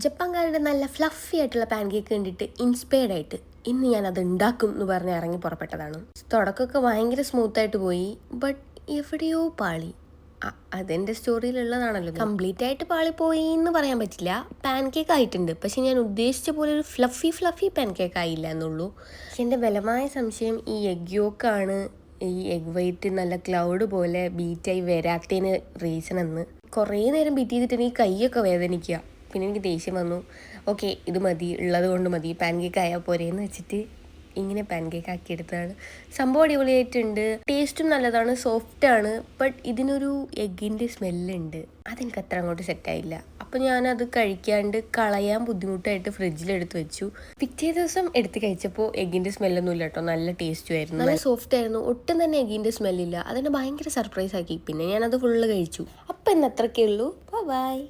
ജപ്പാൻകാരുടെ നല്ല ഫ്ലഫി ആയിട്ടുള്ള pan cake കണ്ടിട്ട് ഇൻസ്പയർഡ് ആയിട്ട് ഇന്ന് ഞാനത് ഉണ്ടാക്കും എന്ന് പറഞ്ഞ് ഇറങ്ങി പുറപ്പെട്ടതാണ്. തുടക്കമൊക്കെ ഭയങ്കര സ്മൂത്തായിട്ട് പോയി, ബട്ട് എവിടെയോ പാളി. അതെൻ്റെ സ്റ്റോറിയിലുള്ളതാണല്ലോ. കംപ്ലീറ്റ് ആയിട്ട് പാളിപ്പോയി എന്ന് പറയാൻ പറ്റില്ല. പാൻ കേക്ക് ആയിട്ടുണ്ട്, പക്ഷെ ഞാൻ ഉദ്ദേശിച്ച പോലെ ഒരു ഫ്ലഫി പാൻ കേക്ക് ആയില്ല എന്നുള്ളൂ. എൻ്റെ ബലമായ സംശയം ഈ എഗ് യോക്കാണ് ഈ എഗ് വൈറ്റ് നല്ല ക്ലൗഡ് പോലെ ബീറ്റായി വരാത്തതിന് റീസൺ എന്ന്. കുറേ നേരം ബീറ്റ് ചെയ്തിട്ട് എനിക്ക് കൈയൊക്കെ വേദനിക്കുക. പിന്നെ എനിക്ക് ദേഷ്യം വന്നു. ഓക്കെ, ഇത് മതി, ഉള്ളത് കൊണ്ട് മതി, പാൻ കേക്ക് ആയാൽ പോരേന്ന് വെച്ചിട്ട് ഇങ്ങനെ പാൻ കേക്ക് ആക്കി എടുത്തതാണ്. സംഭവം അടിപൊളിയായിട്ടുണ്ട്, ടേസ്റ്റും നല്ലതാണ്, സോഫ്റ്റാണ്. ബട്ട് ഇതിനൊരു എഗ്ഗിൻ്റെ സ്മെല്ലുണ്ട്, അതെനിക്ക് അത്ര അങ്ങോട്ട് സെറ്റായില്ല. അപ്പോൾ ഞാനത് കഴിക്കാണ്ട് കളയാൻ ബുദ്ധിമുട്ടായിട്ട് ഫ്രിഡ്ജിലെടുത്ത് വെച്ചു. പിറ്റേ ദിവസം എടുത്ത് കഴിച്ചപ്പോൾ എഗ്ഗിൻ്റെ സ്മെല്ലൊന്നും ഇല്ല കേട്ടോ, നല്ല ടേസ്റ്റും ആയിരുന്നു, നല്ല സോഫ്റ്റ് ആയിരുന്നു, ഒട്ടും തന്നെ എഗ്ഗിൻ്റെ സ്മെല്ലില്ല. അതെന്നെ ഭയങ്കര സർപ്രൈസ് ആക്കി. പിന്നെ ഞാനത് ഫുള്ള് കഴിച്ചു. അപ്പം ഇന്ന് അത്രയ്ക്കേ ഉള്ളൂ. ബൈ.